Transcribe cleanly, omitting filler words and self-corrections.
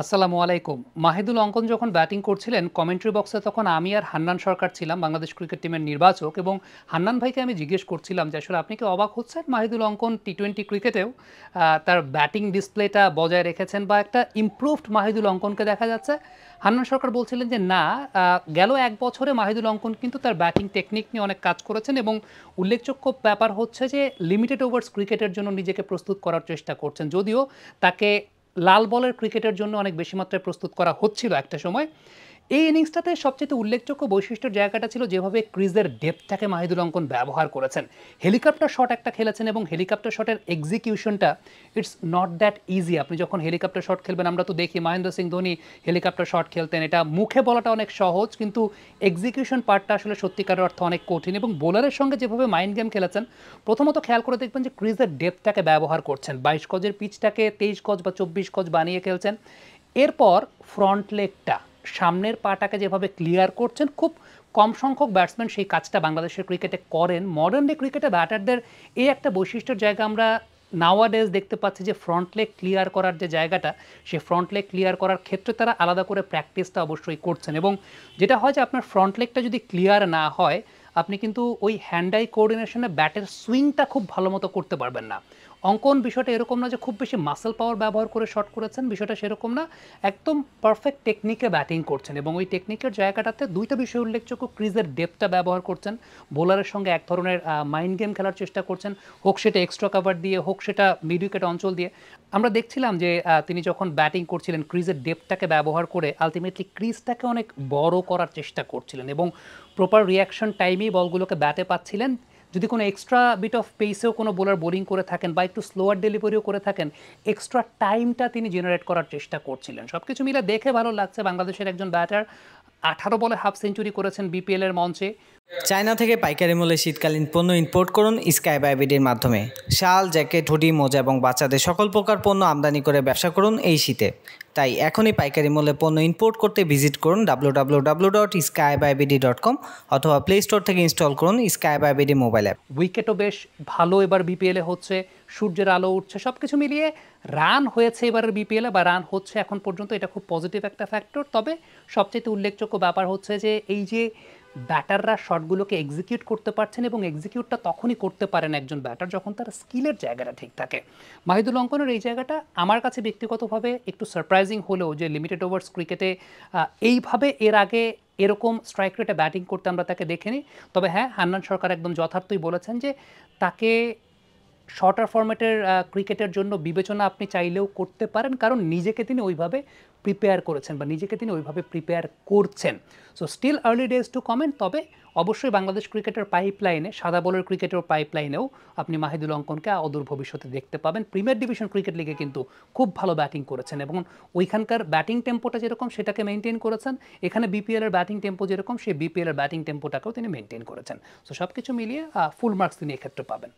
আসসালামু আলাইকুম। মাহিদুল অঙ্কন যখন ব্যাটিং করছিলেন কমেন্ট্রি বক্সে তখন আমি আর হান্নান সরকার ছিলাম বাংলাদেশ ক্রিকেট টিমের নির্বাচক এবং হান্নান ভাইকে আমি জিজ্ঞেস করছিলাম যে আসলে আপনি কি অবাক হচ্ছেন মাহিদুল অঙ্কন টি-20 ক্রিকেটেও তার ব্যাটিং ডিসপ্লেটা বজায় রেখেছেন বা একটা ইমপ্রুভড মাহিদুল অঙ্কনকে দেখা যাচ্ছে। হান্নান সরকার বলছিলেন যে না, গেল ১ বছরে মাহিদুল অঙ্কন কিন্তু তার ব্যাটিং টেকনিক নিয়ে অনেক কাজ করেছেন এবং উল্লেখযোগ্য ব্যাপার হচ্ছে যে লিমিটেড ওভার্স ক্রিকেটের জন্য নিজেকে প্রস্তুত করার চেষ্টা করছেন। যদিও তাকে লাল বলের ক্রিকেটের জন্য অনেক বেশি মাত্রায় প্রস্তুত করা হচ্ছিল একটা সময়। এই ইনিংসটাতে সবচেয়ে উল্লেখযোগ্য বৈশিষ্ট্যের জায়গাটা ছিল যেভাবে ক্রিজের ডেপথটাকে মাহিদুল অঙ্কন ব্যবহার করেছেন। হেলিকপ্টার শট একটা খেলেছেন এবং হেলিকপ্টার শটের এক্সিকিউশনটা ইটস নট দ্যাট ইজি। আপনি যখন হেলিকপ্টার শট খেলবেন, আমরা তো দেখি মহেন্দ্র সিং ধোনি হেলিকপ্টার শট খেলতেন, এটা মুখে বলাটা অনেক সহজ কিন্তু এক্সিকিউশন পার্টটা আসলে সত্যিকারের অর্থে অনেক কঠিন। এবং বোলারের সঙ্গে যেভাবে মাইন্ড গেম খেলেছেন, প্রথমত খেয়াল করে দেখবেন যে ক্রিজের ডেপথটাকে ব্যবহার করছেন, 22 গজের পিচটাকে 23 গজ বা 24 গজ বানিয়ে খেলছেন। এরপর ফ্রন্ট লেগটা, সামনের পাটাকে যেভাবে ক্লিয়ার করছেন, খুব কম সংখ্যক ব্যাটসম্যান সেই কাজটা বাংলাদেশের ক্রিকেটে করেন। মডার্ন ডে ক্রিকেটে ব্যাটারদের এই একটা বৈশিষ্ট্যের জায়গা আমরা নাওয়াডেজ দেখতে পাচ্ছি যে ফ্রন্ট লেগ ক্লিয়ার করার যে জায়গাটা, সেই ফ্রন্ট লেগ ক্লিয়ার করার ক্ষেত্রে তারা আলাদা করে প্র্যাকটিসটা অবশ্যই করছেন। এবং যেটা হয় যে আপনার ফ্রন্ট লেগটা যদি ক্লিয়ার না হয়, আপনি কিন্তু ওই হ্যান্ড আই কোঅর্ডিনেশনে ব্যাটের সুইংটা খুব ভালো মতো করতে পারবেন না। অঙ্কন বিষয়টা এরকম না যে খুব বেশি মাসল পাওয়ার ব্যবহার করে শট করেছেন, বিষয়টা সেরকম না। একদম পারফেক্ট টেকনিকে ব্যাটিং করছেন এবং ওই টেকনিকের জায়গাটাতে দুইটা বিষয় উল্লেখযোগ্য, ক্রিজের ডেপথটা ব্যবহার করছেন, বোলারের সঙ্গে এক ধরনের মাইন্ড গেম খেলার চেষ্টা করছেন, হোক সেটা এক্সট্রা কাভার দিয়ে, হোক সেটা মিড উইকেট অঞ্চল দিয়ে। আমরা দেখছিলাম যে তিনি যখন ব্যাটিং করছিলেন ক্রিজের ডেপথটাকে ব্যবহার করে আলটিমেটলি ক্রিজটাকে অনেক বড় করার চেষ্টা করছিলেন এবং প্রপার রিয়াকশন টাইমেই বলগুলোকে ব্যাটে পাচ্ছিলেন। যদি কোনো এক্সট্রা বিট অফ পেসেও কোনো বোলার বোলিং করে থাকেন বা একটু স্লোয়ার ডেলিভারিও করে থাকেন, এক্সট্রা টাইমটা তিনি জেনারেট করার চেষ্টা করছিলেন। সব কিছু মিলে দেখে ভালো লাগছে বাংলাদেশের একজন ব্যাটার 18 বলে হাফ সেঞ্চুরি করেছেন বিপিএলের মঞ্চে। চায়না থেকে পাইকারি মূল্যে শীতকালীন পণ্য ইম্পোর্ট করুন স্কাই বাই বিডির মাধ্যমে। শাল, জ্যাকেট, হুডি, মোজা এবং বাচ্চাদের সকল প্রকার পণ্য আমদানি করে ব্যবসা করুন এই শীতে। তাই এখনই পাইকারি মূল্যে পণ্য ইম্পোর্ট করতে ভিজিট করুন www.skybybd.com অথবা প্লে স্টোর থেকে ইনস্টল করুন Sky by BD mobile app. উইকেটও বেশ ভালো এবার বিপিএলে হচ্ছে, সূর্যের আলো উঠছে, সব কিছু মিলিয়ে রান হয়েছে এবারের বিপিএলে বা রান হচ্ছে এখন পর্যন্ত, এটা খুব পজিটিভ একটা ফ্যাক্টর। তবে সবচেয়ে উল্লেখযোগ্য ব্যাপার হচ্ছে যে এই যে ব্যাটাররা শটগুলোকে এক্সিকিউট করতে পারছেন এবং এক্সিকিউটটা তখনই করতে পারেন একজন ব্যাটার যখন তার স্কিলের জায়গাটা ঠিক থাকে। মাহিদুল অঙ্কনের এই জায়গাটা আমার কাছে ব্যক্তিগতভাবে একটু সারপ্রাইজিং হলেও, যে লিমিটেড ওভার্স ক্রিকেটে এইভাবে এর আগে এরকম স্ট্রাইক রেটে ব্যাটিং করতে আমরা তাকে দেখিনি। তবে হ্যাঁ, হান্নান সরকার একদম যথার্থই বলেছেন যে তাকে শর্টার ফরম্যাটের ক্রিকেটের জন্য বিবেচনা আপনি চাইলেও করতে পারেন, কারণ নিজেকে তিনি ওইভাবে প্রিপেয়ার করেছেন বা নিজেকে তিনি ওইভাবে প্রিপেয়ার করছেন। So still early days to comment. তবে অবশ্যই বাংলাদেশ ক্রিকেটের পাইপলাইনে, সাদা বলের ক্রিকেটের পাইপলাইনেও আপনি মাহিদুল অঙ্কনকে অদূর ভবিষ্যতে দেখতে পাবেন। প্রিমিয়ার ডিভিশন ক্রিকেট লিগে কিন্তু খুব ভালো ব্যাটিং করেছেন এবং ওইখানকার ব্যাটিং টেম্পোটা যেরকম সেটাকে মেনটেন করেছেন, এখানে বিপিএলের ব্যাটিং টেম্পো যেরকম সেই বিপিএলের ব্যাটিং টেম্পোটাকেও তিনি মেনটেন করেছেন। সো সব কিছু মিলিয়ে ফুল মার্কস তিনি এক্ষেত্রে পাবেন।